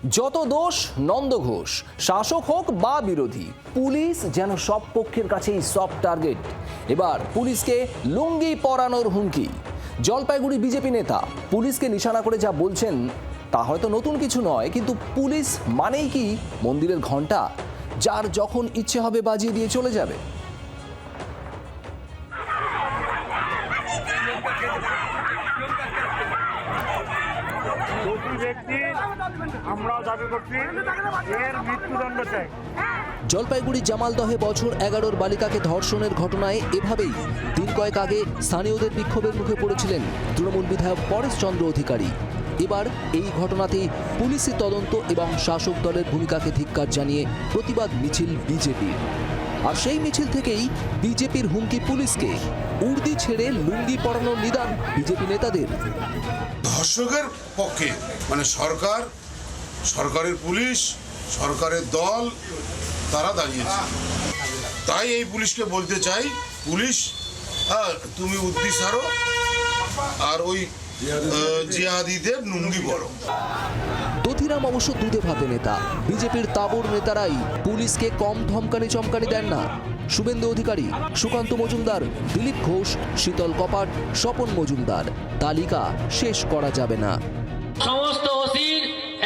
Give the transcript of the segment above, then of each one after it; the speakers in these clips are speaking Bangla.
যত দোষ নন্দ ঘোষ, শাসক হোক বা বিরোধী, পুলিশ যেন সব পক্ষের কাছেই সফট টার্গেট। এবার পুলিশকে লুঙ্গি পরানোর হুমকি। জলপাইগুড়ি বিজেপি নেতা পুলিশকে নিশানা করে যা বলছেন তা হয়তো নতুন কিছু নয়, কিন্তু পুলিশ মানেই কি মন্দিরের ঘণ্টা, যার যখন ইচ্ছে হবে বাজিয়ে দিয়ে চলে যাবে। জলপাইগুড়ি জামালদহে বছর 11 বালিকাকে ধর্ষণের ঘটনায় এভাবেই দিন কয়েক আগে স্থানীয়দের বিক্ষোভের মুখে পড়েছিলেন তৃণমূল বিধায়ক পরেশ চন্দ্র অধিকারী। এবার এই ঘটনাতেই পুলিশি তদন্ত এবং শাসক দলের ভূমিকাকে ধিক্কার জানিয়ে প্রতিবাদ মিছিল বিজেপির। আর সেই মিছিল থেকেই বিজেপির হুমকি পুলিশকে, উর্দি ছেড়ে লুঙ্গি পরানোর নিদান বিজেপি নেতাদের। ধর্ষকের পক্ষে মানে সরকারের পুলিশ, সরকারের দল তারা দাঁড়িয়েছে। তাই এই পুলিশকে বলতে চাই, পুলিশ তুমি উর্দি ছাড়ো আর ওই জিহাদিদের লুঙ্গি পরো। দধিরাম অবশ্য দুধে ভাতে নেতা। বিজেপির তাবড় নেতারাই পুলিশকে কম ধমকানি চমকানি দেন না। শুভেন্দু অধিকারী, সুকান্ত মজুমদার, দিলীপ ঘোষ, শীতল কপাট, স্বপন মজুমদার, তালিকা শেষ করা যাবে না। সমস্ত ওসির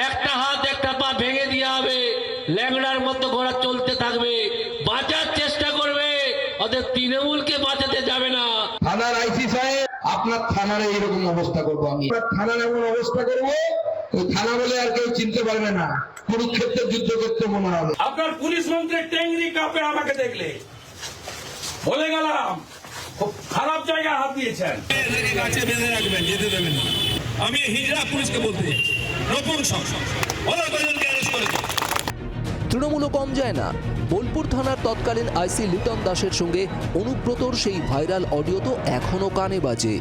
একটা হাত একটা পা ভেঙে দেওয়া হবে, ল্যাংড়ার মতো ঘোড়া চলতে থাকবে, বাঁচার চেষ্টা করবে, ওদের তৃণমূলকে বাঁচাতে যাবে না। থানার আইসি সাহেব, আপনার থানার এইরকম অবস্থা করবো আমি, থানার এমন অবস্থা করবো ওই থানা বলে আর কেউ চিনতে পারবে না, কুরুক্ষেত্রের যুদ্ধক্ষেত্র মনে হবে। আপনার পুলিশ মন্ত্রীর টেংরি কাপে আমাকে দেখলে বলে গেলাম খুব খারাপ জায়গায় হাত দিয়েছেন। গাছে বেঁধে রাখবেন, যেতে দেবেন না। আমি হিজড়া পুলিশকে বলতে নপুংসক অনেকজনকে অ্যারেস্ট করেছি। তৃণমূলও কম যায় না। বোলপুর থানার তৎকালীন আইসি লিটন দাসের সঙ্গে অনুব্রতর সেই ভাইরাল অডিও তো এখনো কানে বাজে।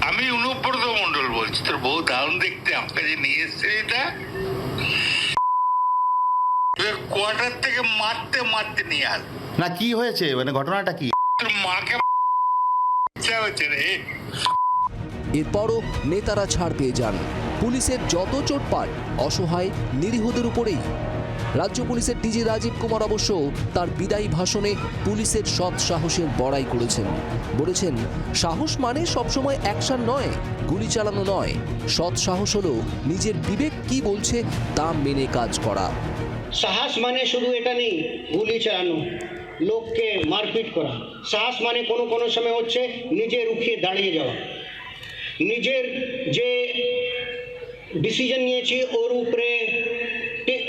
আমি অনুব্রত মন্ডল বলছি, তোর বউ দারুণ দেখতে, আমাকে যে নিয়ে এসছে এটা কোয়ার্টার থেকে মারতে নিয়ে আস না। কি হয়েছে মানে ঘটনাটা কি? তোর মাকে ইচ্ছা হচ্ছে রে। এরপরও নেতারা ছাড় পেয়ে যান। পুলিশের যত চোটপাট অসহায় নিরীহদের উপরেই। রাজ্য পুলিশের ডিজি রাজীব কুমার অবশ্য তার বিদায়ী ভাষণে পুলিশের সৎ সাহসের বড়াই করেছেন। বলেছেন, সাহস মানে সবসময় অ্যাকশন নয়, গুলি চালানো নয়। সৎ সাহস হলো নিজের বিবেক কি বলছে তা মেনে কাজ করা। সাহস মানে শুধু এটা নেই গুলি চালানো, লোককে মারপিট করা। সাহস মানে কোনো সময় হচ্ছে নিজে রুখিয়ে দাঁড়িয়ে যাওয়া, নিজের যে ডিসিশন নিয়েছি ওর উপরে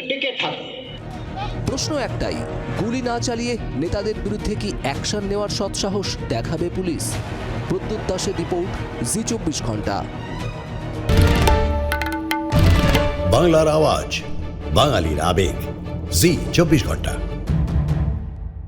টিকে থাকা। প্রশ্ন একটাই, গুলি না চালিয়ে নেতাদের বিরুদ্ধে কি অ্যাকশন নেওয়ার সৎসাহস দেখাবে পুলিশ? প্রদ্যুৎ দাসের রিপোর্ট, জি 24 ঘন্টা। বাংলার আওয়াজ, বাঙালির আবেগ, জি 24 ঘন্টা।